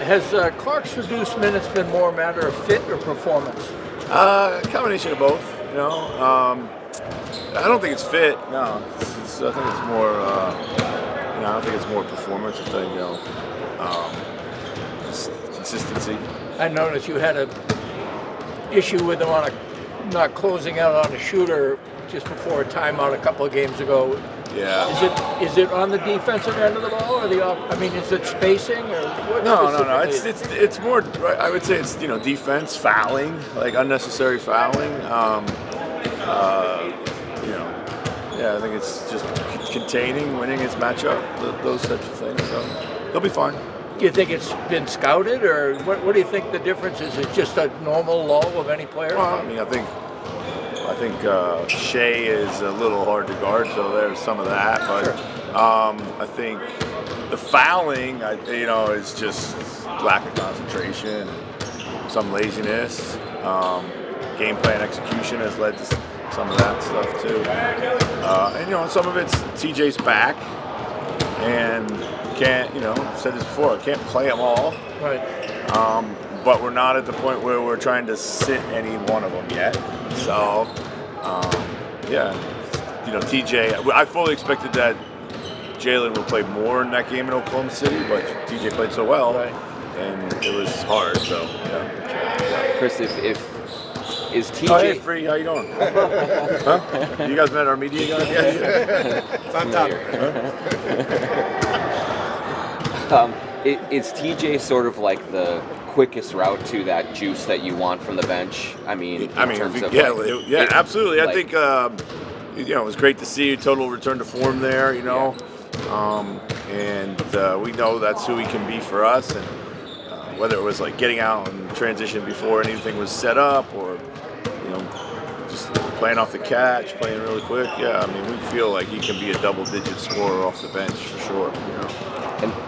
Has Clark's reduced minutes been more a matter of fit or performance? Combination of both. You know, I don't think it's fit. No, I think it's more. I don't think it's more performance. I think just consistency. I noticed you had a issue with him on not closing out on a shooter just before a timeout a couple of games ago. Yeah. Is it on the defensive end of the ball or the off? I mean, is it spacing or what? No. It's more. I would say it's defense, fouling, like unnecessary fouling. I think it's just containing, winning his matchup, those types of things. So they'll be fine. Do you think it's been scouted, or what do you think the difference is? Is it just a normal lull of any player? Well, I mean, I think Shea is a little hard to guard, so there's some of that. But sure. I think the fouling, is just lack of concentration, some laziness. Game plan execution has led to some of that stuff too. And some of it's TJ's back, and can't, said this before, I can't play them all. Right. But we're not at the point where we're trying to sit any one of them yet. So, TJ, I fully expected that Jalen would play more in that game in Oklahoma City, but TJ played so well, right, and it was hard. So, yeah. Chris, if is TJ? Oh, hey, Free, how you doing? Huh? You guys met our media guys? Yeah. It's on top. Is TJ sort of like the quickest route to that juice that you want from the bench? Absolutely. I think it was great to see total return to form there. And we know that's who he can be for us. And whether it was like getting out and transition before anything was set up, or just playing off the catch, playing really quick. Yeah, I mean, we feel like he can be a double-digit scorer off the bench for sure.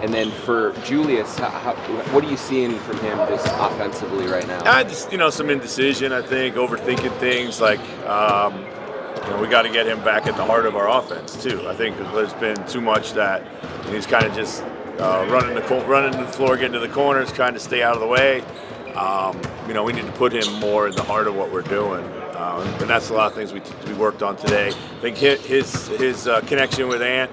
And then for Julius, what are you seeing from him just offensively right now? Just some indecision. I think overthinking things. Like we got to get him back at the heart of our offense too. I think there's been too much that he's kind of just running the floor, getting to the corners, trying to stay out of the way. We need to put him more in the heart of what we're doing, and that's a lot of things we worked on today. I think his connection with Ant.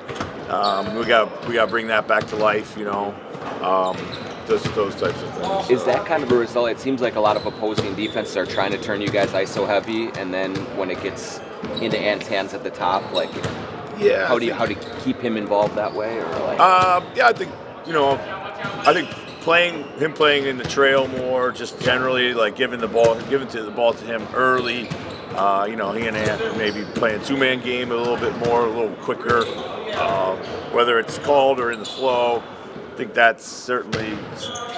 We got to bring that back to life, those types of things. Is that kind of a result? It seems like a lot of opposing defenses are trying to turn you guys ISO heavy, and then when it gets into Ant's hands at the top, how do you keep him involved that way, or I think playing in the trail more, just generally giving the ball to him early. He and Ant maybe playing two-man game a little bit more, a little quicker. Whether it's called or in the flow, I think that's certainly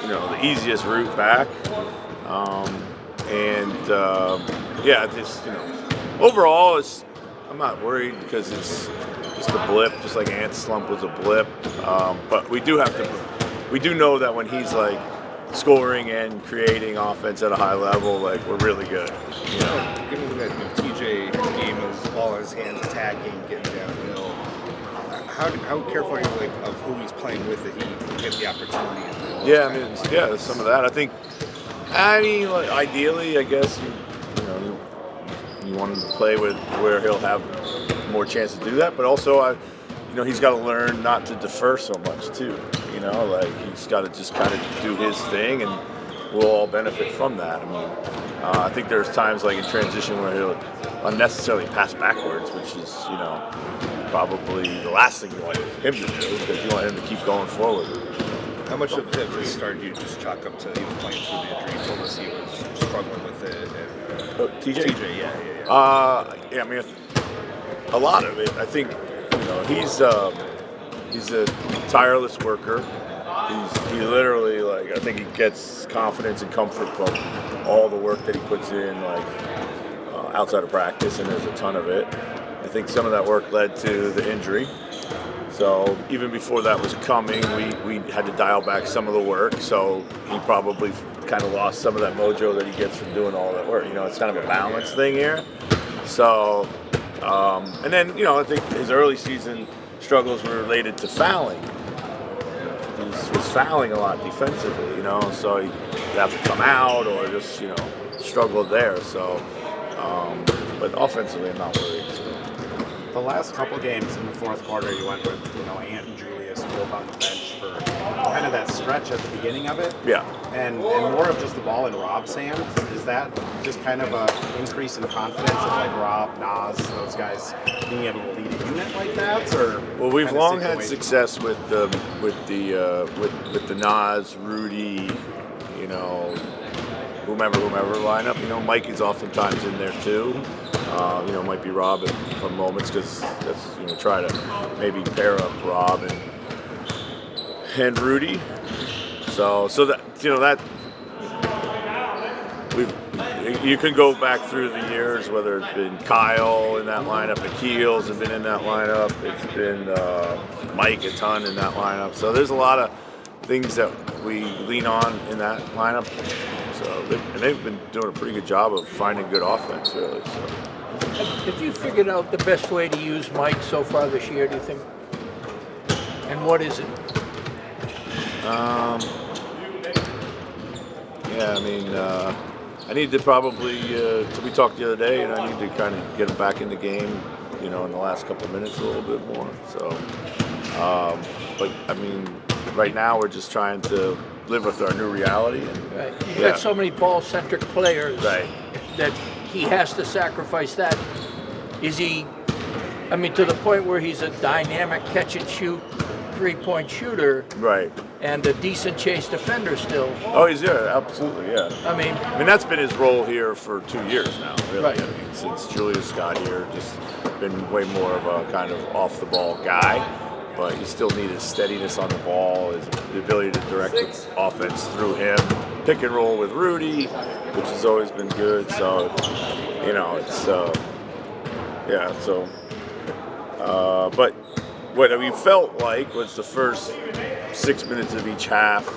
the easiest route back. Overall, I'm not worried because it's just a blip, just like Ant's slump was a blip. But we do know that when he's scoring and creating offense at a high level, we're really good. Given that TJ game is all in his hands, attacking, getting downhill, how careful are you of who he's playing with that he can get the opportunity? There's some of that. Ideally, I guess you want him to play with where he'll have more chance to do that, but also he's got to learn not to defer so much too. He's got to just kind of do his thing, and we'll all benefit from that. I think there's times in transition where he'll unnecessarily pass backwards, which is probably the last thing you want him to do, because you want him to keep going forward. How much of the start do you just chalk up to he was playing through the injury? He told us he was struggling with it. TJ? TJ, yeah. A lot of it. I think he's a tireless worker. He literally I think he gets confidence and comfort from all the work that he puts in outside of practice, and there's a ton of it. I think some of that work led to the injury. So even before that was coming, we had to dial back some of the work. So he probably kind of lost some of that mojo that he gets from doing all that work. It's kind of a balance thing here. So, and then I think his early season struggles were related to fouling. was fouling a lot defensively, you know, so he'd have to come out or just, you know, struggled there. So, but offensively, I'm not worried. So. The last couple games in the fourth quarter, you went with, you know, Ant and Julius both on the bench for kind of that stretch at the beginning of it. Yeah. And more of just the ball in Rob's hands. Is that just kind of a increase in confidence of like Rob, Nas, those guys being able to lead a unit like that? Or well, we've long had success with the Nas, Rudy, you know, whomever lineup. You know, Mike is oftentimes in there too. You know, might be Rob for moments because that's, you know, try to maybe pair up Rob and Rudy. So that, you know, that you can go back through the years, whether it's been Kyle in that lineup, Nikhil's have been in that lineup, it's been Mike a ton in that lineup. So there's a lot of things that we lean on in that lineup. So they've been doing a pretty good job of finding good offense, really. So. Have you figured out the best way to use Mike so far this year, do you think? And what is it? Yeah, I mean, I need to probably, we talked the other day, and I need to kind of get him back in the game, you know, in the last couple of minutes a little bit more. So, but I mean, right now we're just trying to live with our new reality. And, right. You've got so many ball-centric players that he has to sacrifice that. Is he, I mean, to the point where he's a dynamic catch-and-shoot three-point shooter, right, and a decent chase defender still. Oh, he's absolutely, yeah. I mean, that's been his role here for 2 years now, really. Right. I mean, since Julius got here, just been way more of a kind of off-the-ball guy. But you still need his steadiness on the ball, his ability to direct the offense through him, pick and roll with Rudy, which has always been good. So, you know, it's yeah. So, but what we felt like was the first 6 minutes of each half,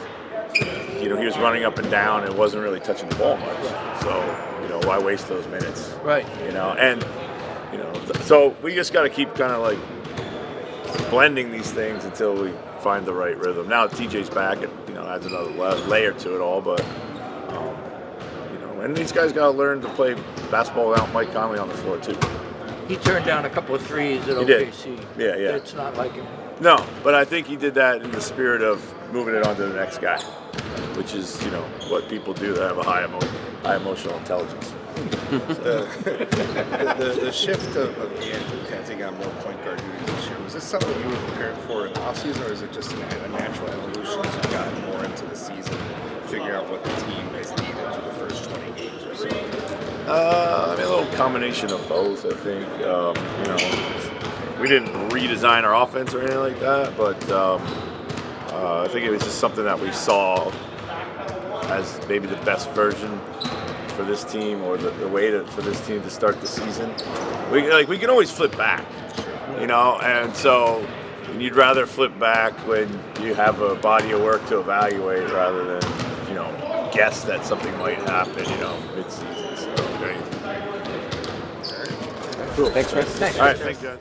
you know, he was running up and down and wasn't really touching the ball much. So, you know, why waste those minutes? Right. You know, and, you know, so we just got to keep kind of like blending these things until we find the right rhythm. Now TJ's back, it, you know, adds another layer to it all, but, you know, and these guys got to learn to play basketball without Mike Conley on the floor too. He turned down a couple of threes at OKC. Did. Yeah. It's not like him. No, but I think he did that in the spirit of moving it on to the next guy, which is, you know, what people do that have a high emotional intelligence. The shift of Andrew kind of taking on more point guard duties this year, was this something you were prepared for in the offseason, or is it just a natural evolution as you've gotten more into the season, figure out what the team has needed through the first 20 games or so? I mean, a little combination of both, I think. You know, we didn't redesign our offense or anything like that, but I think it was just something that we saw as maybe the best version for this team, or the way for this team to start the season. We can always flip back, you know, and so you'd rather flip back when you have a body of work to evaluate rather than, you know, guess that something might happen, you know, mid-season. So, Cool. Thanks, Chris. All right, thanks, John.